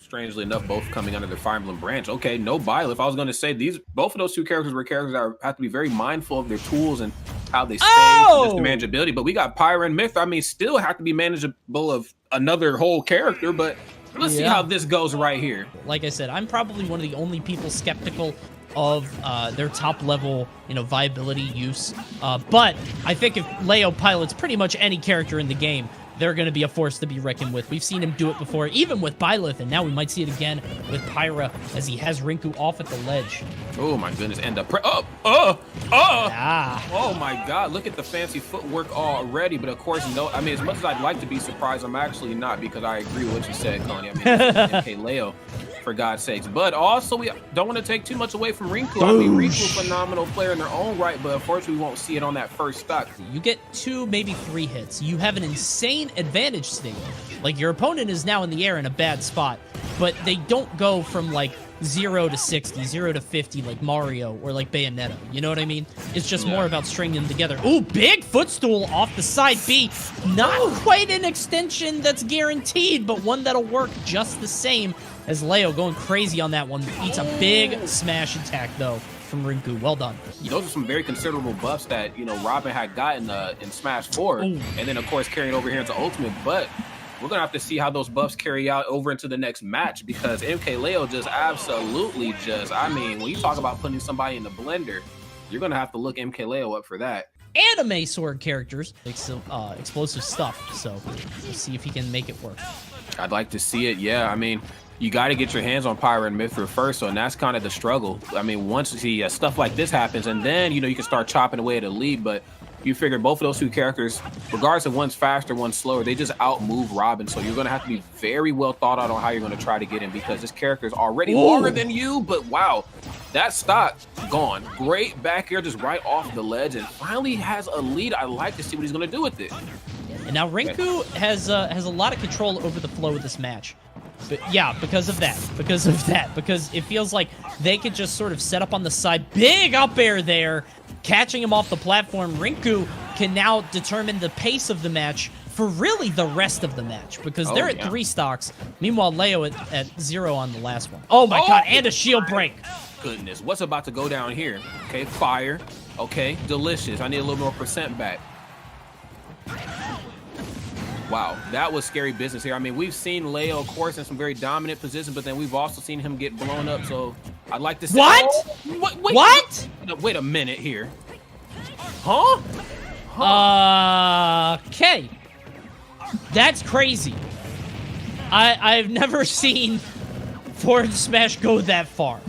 Strangely enough, both coming under the Fire Emblem branch. Okay, no Byleth. I was going to say both of those two characters were characters that have to be very mindful of their tools and how they stay, just the manageability. But we got Pyra and Mythra. I mean, still have to be manageable of another whole character, but let's see how this goes right here. Like I said, I'm probably one of the only people skeptical of their top level, viability use. But I think if Leo pilots pretty much any character in the game, they're going to be a force to be reckoned with. We've seen him do it before, even with Byleth, and now we might see it again with Pyra as he has Rinku off at the ledge. Oh my goodness, and the oh my god, look at the fancy footwork already. But of course, I mean, as much as I'd like to be surprised, I'm actually not, because I agree with what you said, Connie. I mean, MkLeo, for God's sakes. But also, we don't want to take too much away from Rinku. I mean, Rinku's a phenomenal player in their own right, but unfortunately, we won't see it on that first stock. You get 2, maybe 3 hits. You have an insane advantage state. Like, your opponent is now in the air in a bad spot, but they don't go from, like, 0 to 60, 0 to 50 like Mario or like Bayonetta. You know what I mean? It's just more about stringing them together. Ooh, big footstool off the side B. Not quite an extension that's guaranteed, but one that'll work just the same, as Leo going crazy on that one. Eats a big smash attack, though, from Rinku. Well done. Those are some very considerable buffs that, Robin had gotten in Smash 4. And then, of course, carrying over here into Ultimate. But we're going to have to see how those buffs carry out over into the next match, because MkLeo just absolutely I mean, when you talk about putting somebody in the blender, you're going to have to look MkLeo up for that. Anime sword characters, explosive stuff. So we'll see if he can make it work. I'd like to see it, yeah. I mean, you got to get your hands on Pyra and Mythra first, and that's kind of the struggle. I mean, once you see stuff like this happens, and then, you can start chopping away at the lead, but you figure both of those two characters, regardless of one's faster, one's slower, they just outmove Robin. So you're going to have to be very well thought out on how you're going to try to get him, because this character is already longer than you. But wow, that stock gone. Great back air just right off the ledge, and finally has a lead. I like to see what he's going to do with it. And now Rinku has a lot of control over the flow of this match. But yeah, because of that. Because it feels like they could just sort of set up on the side. Big up air there, catching him off the platform. Rinku can now determine the pace of the match for really the rest of the match, because they're at 3 stocks. Meanwhile, Leo at 0 on the last one. Oh my god, and a shield break. Goodness, what's about to go down here? Okay, fire. Okay, delicious. I need a little more percent back. Wow, that was scary business here. I mean, we've seen Leo, of course, in some very dominant positions, but then we've also seen him get blown up. So I'd like to say, what? Wait a minute here. Huh? Okay. That's crazy. I've never seen forward smash go that far.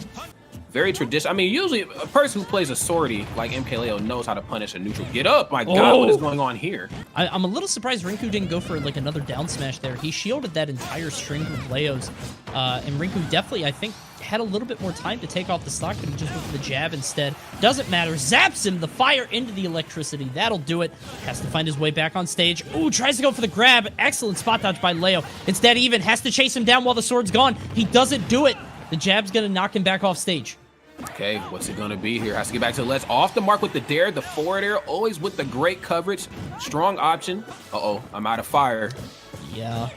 Very traditional. I mean, usually a person who plays a swordy like MkLeo knows how to punish a neutral. Get up! My God, what is going on here? I'm a little surprised Rinku didn't go for like another down smash there. He shielded that entire string of Leos, and Rinku definitely, I think, had a little bit more time to take off the stock, but he just went for the jab instead. Doesn't matter. Zaps him, the fire into the electricity. That'll do it. Has to find his way back on stage. Ooh, tries to go for the grab. Excellent spot dodge by Leo. Instead, even has to chase him down while the sword's gone. He doesn't do it. The jab's gonna knock him back off stage. Okay, what's it gonna be here? Has to get back to the ledge. Off the mark with the dare, the forward air, always with the great coverage. Strong option. Uh-oh, I'm out of fire. Yeah.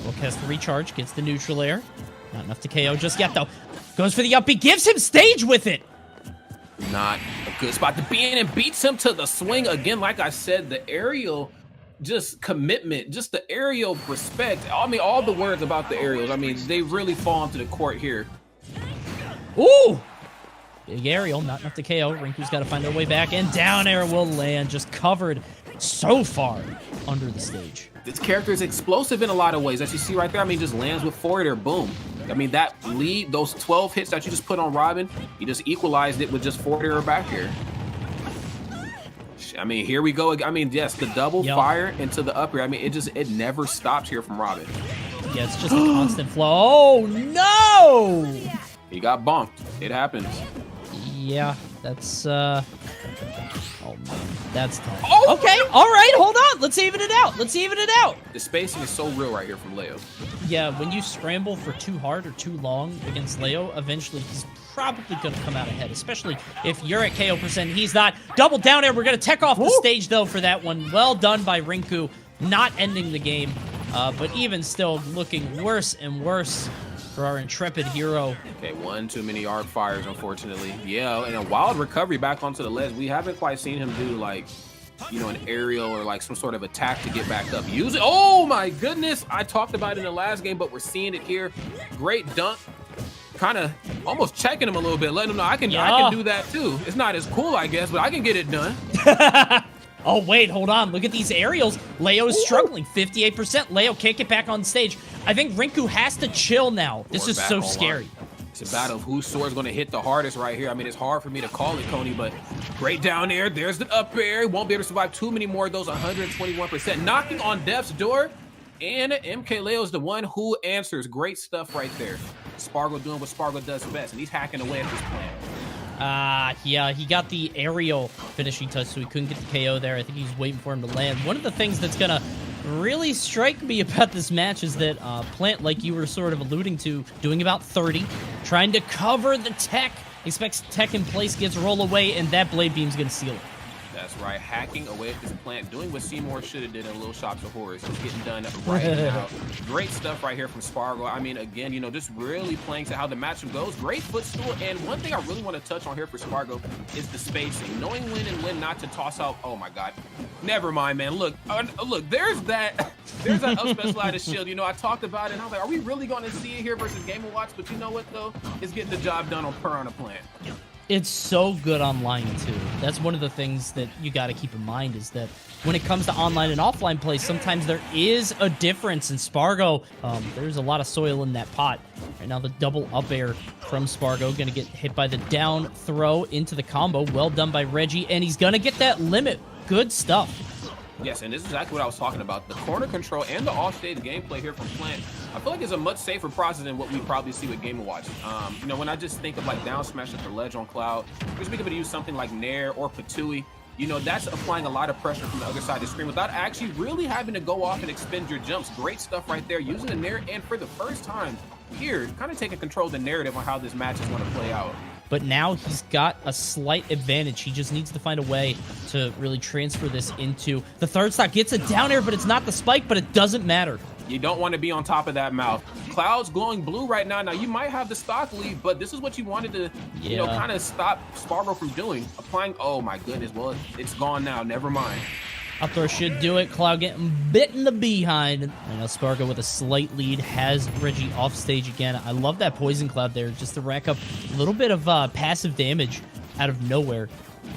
Will cast the recharge, gets the neutral air. Not enough to KO just yet, though. Goes for the up, he gives him stage with it. Not a good spot to be in, and beats him to the swing. Again, like I said, the aerial just commitment, just the aerial respect. I mean, all the words about the aerials, I mean, they really fall onto the court here. Ooh! Big aerial, not enough to KO. Rinku's got to find her way back, and down air will land, just covered so far under the stage. This character is explosive in a lot of ways, as you see right there. I mean, just lands with forward air, boom. I mean, that lead, those 12 hits that you just put on Robin, you just equalized it with just forward air or back air. I mean, here we go. I mean, yes, the double fire into the up air. I mean, it never stops here from Robin. Yeah, it's just a constant flow. Oh, no! He got bonked. It happens. Yeah, that's, oh, man, that's tough. Oh! Okay, all right, hold on. Let's even it out. The spacing is so real right here from Leo. Yeah, when you scramble for too hard or too long against Leo, eventually he's probably going to come out ahead, especially if you're at KO percent. He's not. Double down air. We're going to tech off the stage, though, for that one. Well done by Rinku, not ending the game, but even still looking worse and worse for our intrepid hero. Okay, one too many arc fires, unfortunately. Yeah, and a wild recovery back onto the ledge. We haven't quite seen him do, like, you know, an aerial or like some sort of attack to get back up. Use it. Oh my goodness. I talked about it in the last game, but we're seeing it here. Great dunk. Kind of almost checking him a little bit, letting him know I can do that too. It's not as cool, I guess, but I can get it done. Oh, wait, hold on. Look at these aerials. Leo is struggling, 58%. Leo can't get back on stage. I think Rinku has to chill now. This is so scary. It's a battle of whose sword is going to hit the hardest right here. I mean, it's hard for me to call it, Coney, but great down there. There's the up air. Won't be able to survive too many more of those, 121%. Knocking on Death's door, and MkLeo is the one who answers. Great stuff right there. Sparg0 doing what Sparg0 does best, and he's hacking away at this plan. Yeah, he got the aerial finishing touch, so he couldn't get the KO there. I think he's waiting for him to land. One of the things that's gonna really strike me about this match is that Plant, like you were sort of alluding to, doing about 30, trying to cover the tech, expects tech in place, gets roll away, and that blade beam's gonna seal it. That's right, hacking away at this plant, doing what Seymour should have did in Little Shops of Horrors. It's getting done right now. Great stuff right here from Sparg0. I mean, again, you know, just really playing to how the matchup goes. Great footstool, and one thing I really want to touch on here for Sparg0 is the spacing. Knowing when and when not to toss out. Oh my God. Never mind, man. Look, there's that up specialized shield. You know, I talked about it, and I was like, are we really going to see it here versus Game & Watch? But you know what, though? It's getting the job done on Pyra Plant. It's so good online, too. That's one of the things that you got to keep in mind is that when it comes to online and offline play, sometimes there is a difference. In Sparg0, there's a lot of soil in that pot. Right now, the double up air from Sparg0 going to get hit by the down throw into the combo. Well done by Reggie, and he's going to get that limit. Good stuff. Yes, and this is exactly what I was talking about. The corner control and the offstage gameplay here from Plant, I feel like it's a much safer process than what we probably see with Game & Watch. You know, when I just think of like down smash at the ledge on Cloud, just being able to use something like Nair or Patui, you know, that's applying a lot of pressure from the other side of the screen without actually really having to go off and expend your jumps. Great stuff right there, using the Nair, and for the first time here, kind of taking control of the narrative on how this match is going to play out. But now he's got a slight advantage. He just needs to find a way to really transfer this into the third stock. Gets it down air, but it's not the spike, but it doesn't matter. You don't want to be on top of that mouth. Cloud's glowing blue right now. Now, you might have the stock lead, but this is what you wanted to, you know, kind of stop Sparg0 from doing. Applying, oh my goodness, well, it's gone now. Never mind. Up throw should do it. Cloud getting bit in the behind. And now Sparg0 with a slight lead has Reggie off stage again. I love that poison cloud there just to rack up a little bit of passive damage out of nowhere.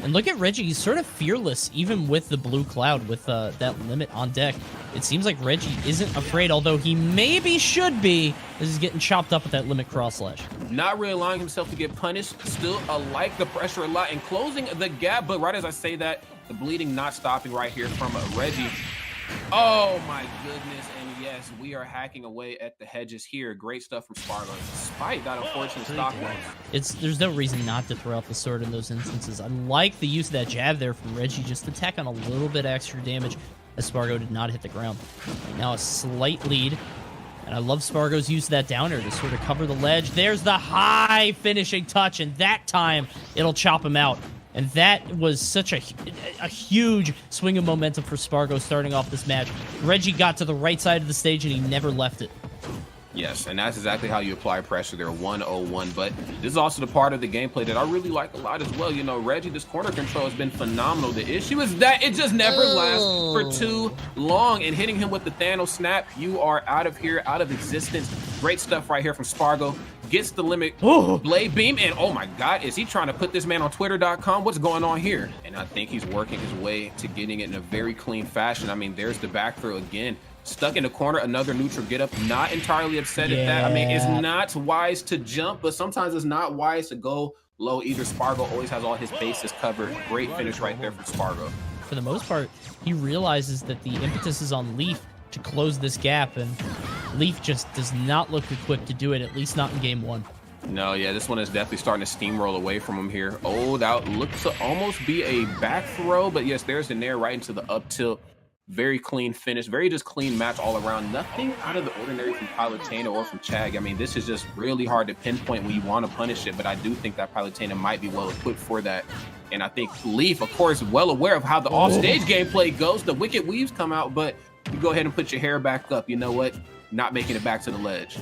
And look at Reggie. He's sort of fearless even with the blue cloud with that limit on deck. It seems like Reggie isn't afraid, although he maybe should be. This is getting chopped up with that limit cross slash. Not really allowing himself to get punished. Still like the pressure a lot and closing the gap. But right as I say that, the bleeding not stopping right here from Reggie. Oh my goodness, and yes, we are hacking away at the hedges here. Great stuff from Sparg0, despite that unfortunate stock loss. There's no reason not to throw out the sword in those instances. I like the use of that jab there from Reggie, just to tack on a little bit extra damage as Sparg0 did not hit the ground. Right now a slight lead, and I love Sparg0's use of that down air to sort of cover the ledge. There's the high finishing touch, and that time it'll chop him out. And that was such a huge swing of momentum for Sparg0 starting off this match. Reggie got to the right side of the stage, and he never left it. Yes, and that's exactly how you apply pressure there, 101. But this is also the part of the gameplay that I really like a lot as well. You know, Reggie, this corner control has been phenomenal. The issue is that it just never lasts for too long. And hitting him with the Thanos snap, you are out of here, out of existence. Great stuff right here from Sparg0. Gets the limit blade beam, and oh my God, is he trying to put this man on Twitter.com? What's going on here? And I think he's working his way to getting it in a very clean fashion. I mean, there's the back throw again. Stuck in the corner, another neutral get up. Not entirely upset at that. I mean, it's not wise to jump, but sometimes it's not wise to go low either. Sparg0 always has all his bases covered. Great finish right there from Sparg0. For the most part, he realizes that the impetus is on Leaf to close this gap, and Leaf just does not look equipped to do it, at least not in game one. No, yeah, this one is definitely starting to steamroll away from him here. Oh, that looks to almost be a back throw, but yes, there's the Nair right into the up tilt. Very clean finish, very just clean match all around. Nothing out of the ordinary from Palutena or from Chag. I mean, this is just really hard to pinpoint when you want to punish it, but I do think that Palutena might be well equipped for that. And I think Leaf, of course, well aware of how the offstage gameplay goes. The wicked weaves come out, but you go ahead and put your hair back up. You know what? Not making it back to the ledge.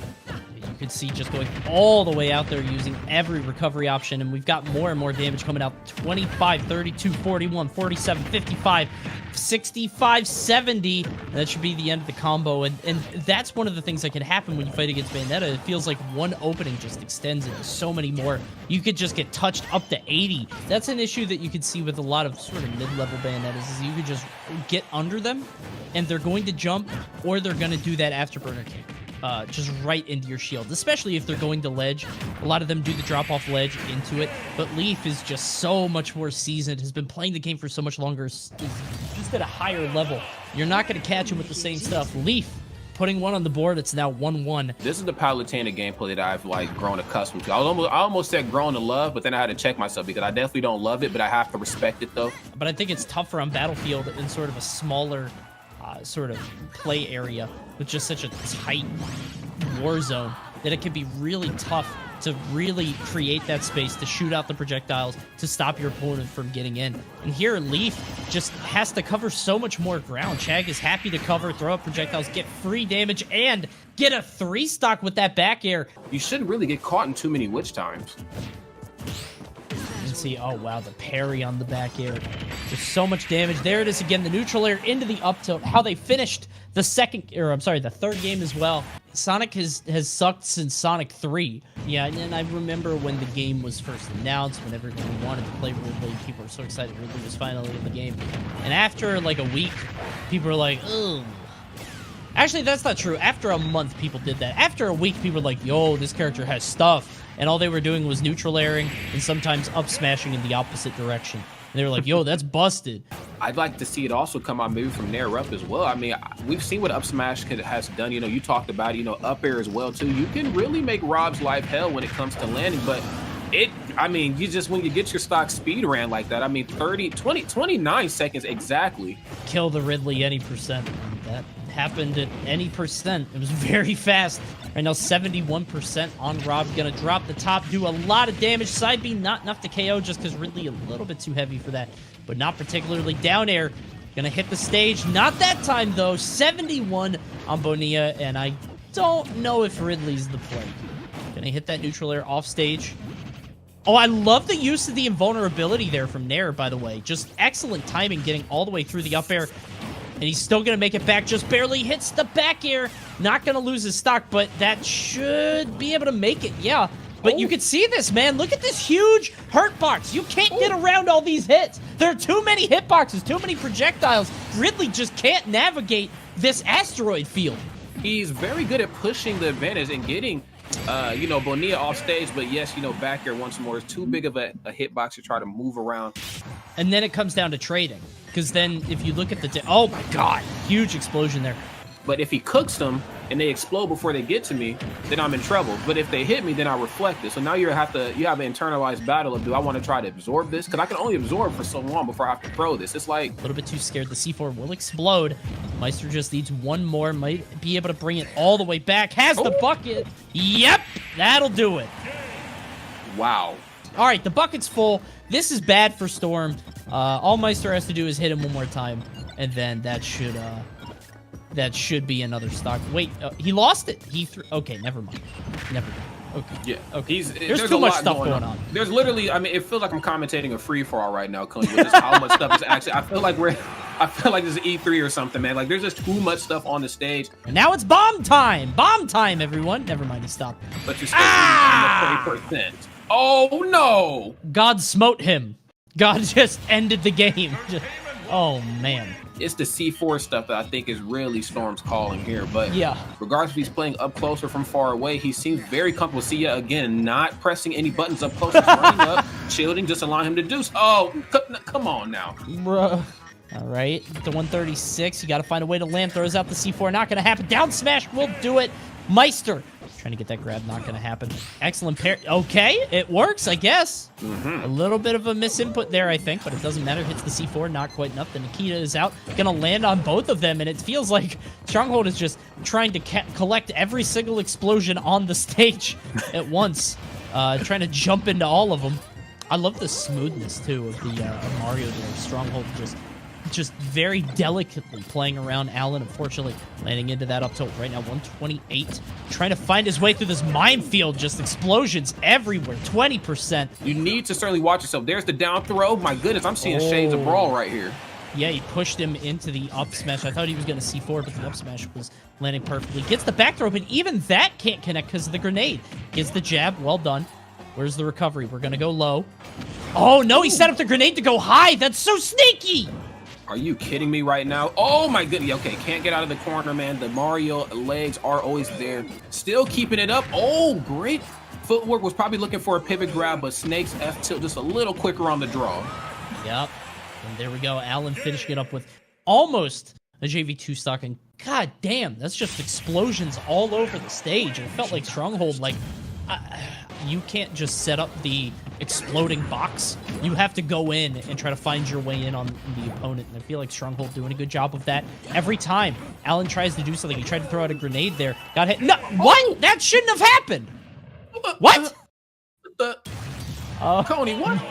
You could see just going all the way out there using every recovery option, and we've got more and more damage coming out. 25, 32, 41, 47, 55, 65, 70. That should be the end of the combo, and that's one of the things that can happen when you fight against Bayonetta. It feels like one opening just extends into so many more. You could just get touched up to 80. That's an issue that you could see with a lot of sort of mid-level Bayonettas, is you could just get under them, and they're going to jump, or they're going to do that afterburner kick. Just right into your shield, especially if they're going to ledge. A lot of them do the drop-off ledge into it, but Leaf is just so much more seasoned, has been playing the game for so much longer, is just at a higher level. You're not going to catch him with the same stuff. Leaf putting one on the board. It's now 1-1. This is the Palutena gameplay that I've like grown accustomed to. I almost said grown to love, but then I had to check myself because I definitely don't love it, but I have to respect it though. But I think it's tougher on Battlefield in sort of a smaller sort of play area with just such a tight war zone that it can be really tough to really create that space to shoot out the projectiles to stop your opponent from getting in. And here, Leaf just has to cover so much more ground. Chag is happy to cover, throw up projectiles, get free damage, and get a 3-stock with that back air. You shouldn't really get caught in too many witch times. And see, oh wow, the parry on the back air. Just so much damage. There it is again, the neutral air into the up tilt. How they finished the the third game as well. Sonic has sucked since Sonic 3. Yeah, and I remember when the game was first announced, when everyone wanted to play Ridley, people were so excited Ridley was finally in the game. And after like a week, people were like, ugh. Actually, that's not true. After a month, people did that. After a week, people were like, yo, this character has stuff. And all they were doing was neutral airing and sometimes up smashing in the opposite direction. And they were like, yo, that's busted. I'd like to see it also come out maybe from Nair up as well. I mean, we've seen what up smash has done. You know, you talked about, you know, up air as well, too. You can really make Rob's life hell when it comes to landing, but I mean, you just, when you get your stock speed ran like that, I mean, 29 seconds exactly. Kill the Ridley any percent. That happened at any percent. It was very fast. Right now, 71% on Rob. Gonna drop the top, do a lot of damage. Side B, not enough to KO just because Ridley a little bit too heavy for that, but not particularly. Down air, gonna hit the stage. Not that time, though. 71 on Bonilla, and I don't know if Ridley's the play. Gonna hit that neutral air off stage. Oh, I love the use of the invulnerability there from Nair, by the way. Just excellent timing getting all the way through the up air. And he's still going to make it back. Just barely hits the back air. Not going to lose his stock, but that should be able to make it. Yeah. But you can see this, man. Look at this huge hurt box. You can't get around all these hits. There are too many hitboxes, too many projectiles. Ridley just can't navigate this asteroid field. He's very good at pushing the advantage and getting, you know, Bonilla off stage. But yes, you know, back here once more is too big of a hitbox to try to move around. And then it comes down to trading. Because then if you look at the... oh, my God. Huge explosion there. But if he cooks them and they explode before they get to me, then I'm in trouble. But if they hit me, then I reflect it. So now you have an internalized battle of, do I want to try to absorb this? Because I can only absorb for so long before I have to throw this. It's like... a little bit too scared. The C4 will explode. Maister just needs one more. Might be able to bring it all the way back. Has the bucket. Yep. That'll do it. Wow. All right, the bucket's full. This is bad for Storm. All Maister has to do is hit him one more time, and then that should be another stock. Wait, he lost it. He threw. Okay, never mind. Never mind. Okay. Yeah. Okay. There's too much stuff going on. There's literally, I mean, it feels like I'm commentating a free for all right now, Cody, with just how much stuff is actually. I feel like this is E3 or something, man. Like there's just too much stuff on the stage. And now it's bomb time. Bomb time, everyone. Never mind. He stopped. But you're still in the 30%. Oh no! God smote him. God just ended the game. Oh man. It's the C4 stuff that I think is really Storm's calling here. But yeah, regardless if he's playing up close or from far away, he seems very comfortable. See ya again, not pressing any buttons up close, just running up, shielding, just allowing him to do. Oh, come on now, bruh. All right, the 136. You got to find a way to land. Throws out the C4. Not gonna happen. Down smash will do it. Maister trying to get that grab. Not gonna happen. Excellent pair. Okay, it works, I guess. A little bit of a misinput there, I think, but it doesn't matter. Hits the C4. Not quite enough. The Nikita is out. Gonna land on both of them, and it feels like Stronghold is just trying to collect every single explosion on the stage at once, trying to jump into all of them. I love the smoothness too of the Mario there. Stronghold just just very delicately playing around Alan, unfortunately landing into that up tilt right now. 128, trying to find his way through this minefield. Just explosions everywhere. 20%. You need to certainly watch yourself. There's the down throw. My goodness, I'm seeing shades of brawl right here. Yeah, he pushed him into the up smash. I thought he was going to C4, but the up smash was landing perfectly. Gets the back throw, but even that can't connect because of the grenade. Gets the jab. Well done. Where's the recovery? We're going to go low. Oh, no, he set up the grenade to go high. That's so sneaky. Are you kidding me right now? Oh, my goodness. Okay, can't get out of the corner, man. The Mario legs are always there. Still keeping it up. Oh, great footwork. Was probably looking for a pivot grab, but Snake's F tilt just a little quicker on the draw. Yep. And there we go. Alan finishing it up with almost a JV2 stock. And god damn, that's just explosions all over the stage. It felt like Stronghold, like, you can't just set up the exploding box. You have to go in and try to find your way in on the opponent. And I feel like Stronghold doing a good job of that every time Alan tries to do something. He tried to throw out a grenade there. Got hit. No, what? That shouldn't have happened. What? Coney, what?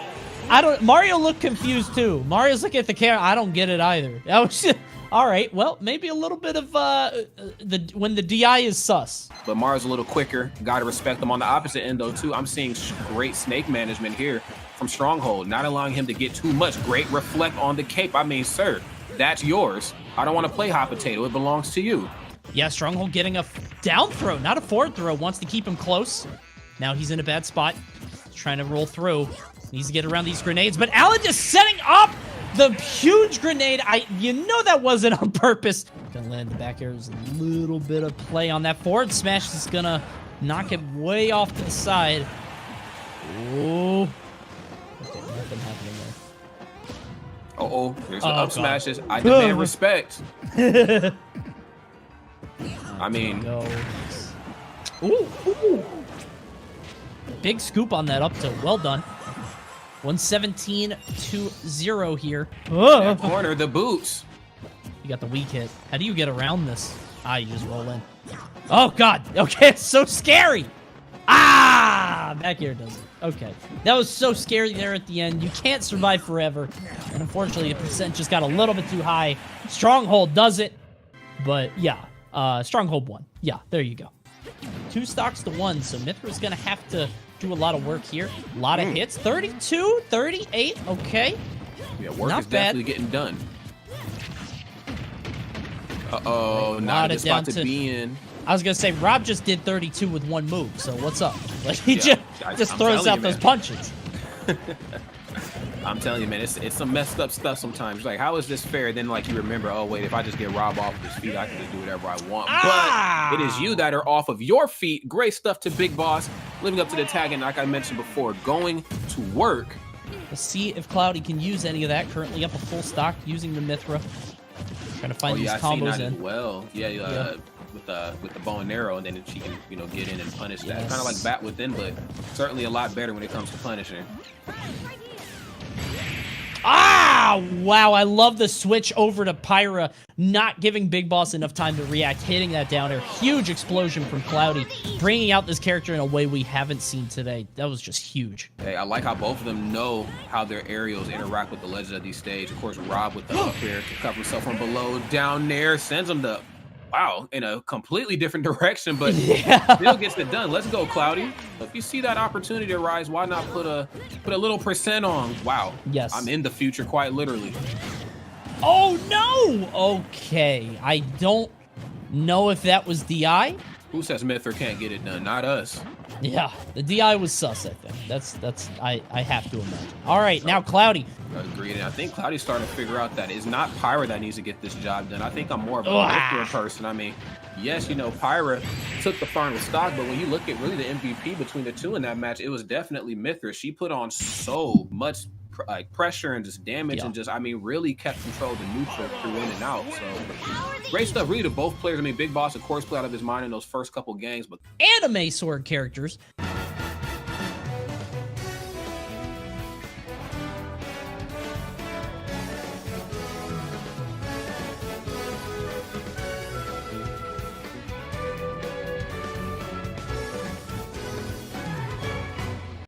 Mario looked confused too. Mario's looking at the camera. I don't get it either. That was just, all right. Well, maybe a little bit of when the DI is sus. But Mario's a little quicker. Got to respect him on the opposite end though too. I'm seeing great snake management here from Stronghold, not allowing him to get too much. Great reflect on the cape. I mean, sir, that's yours. I don't want to play hot potato. It belongs to you. Yeah, Stronghold getting a down throw, not a forward throw. Wants to keep him close. Now he's in a bad spot. Trying to roll through. Needs to get around these grenades, but Alan just setting up the huge grenade. You know that wasn't on purpose. Gonna land the back air. There's a little bit of play on that forward smash. Is gonna knock it way off to the side. Oh. Okay, nothing happening there. Uh-oh, there's the up smashes. I demand respect. I mean... Ooh. Big scoop on that up tilt. Well done. 117-0 here. That corner, the boots. You got the weak hit. How do you get around this? You just roll in. Oh, God. Okay, it's so scary. Back air does it. Okay. That was so scary there at the end. You can't survive forever. And unfortunately, the percent just got a little bit too high. Stronghold does it. But, yeah. Stronghold won. Yeah, there you go. 2 stocks to 1, so Mythra's going to have to do a lot of work here. A lot of hits. 32, 38. Okay. Yeah, work is definitely getting done. Uh-oh, not a good spot to be in. I was going to say, Rob just did 32 with 1 move, so what's up? Like, he just throws out those punches. I'm telling you, man, it's some messed up stuff sometimes. Like, how is this fair? Then, like, you remember, oh, wait, if I just get Rob off of his feet, I can just do whatever I want. But it is you that are off of your feet. Great stuff to Big Boss. Living up to the tag, and like I mentioned before, going to work. We'll see if Cloudy can use any of that. Currently up a full stock using the Mythra. Trying to find these combos in. As well. Yeah, with the bow and arrow, and then she can, get in and punish that. Kind of like Bat Within, but certainly a lot better when it comes to punishing. Wow, I love the switch over to Pyra, not giving Big Boss enough time to react, hitting that down air. Huge explosion from Cloudy, bringing out this character in a way we haven't seen today. That was just huge. Hey, I like how both of them know how their aerials interact with the Legend of these stage. Of course, Rob with the up air to cover himself from below, down there, sends him to... Wow, in a completely different direction, but still gets it done. Let's go, Cloudy. If you see that opportunity arise, why not put a little percent on? Wow. Yes. I'm in the future, quite literally. Oh, no! Okay, I don't know if that was DI. Who says Mythra can't get it done? Not us. Yeah, the DI was sus, I think. That's I have to imagine. All right, now Cloudy. Agreed, and I think Cloudy's starting to figure out that it's not Pyra that needs to get this job done. I think I'm more of a Mythra person. I mean, yes, Pyra took the final stock, but when you look at really the MVP between the two in that match, it was definitely Mythra. She put on so much pressure and just damage and just, really kept control of the neutral through in and out. So great stuff really to both players. Big Boss, of course, played out of his mind in those first couple games, but anime sword characters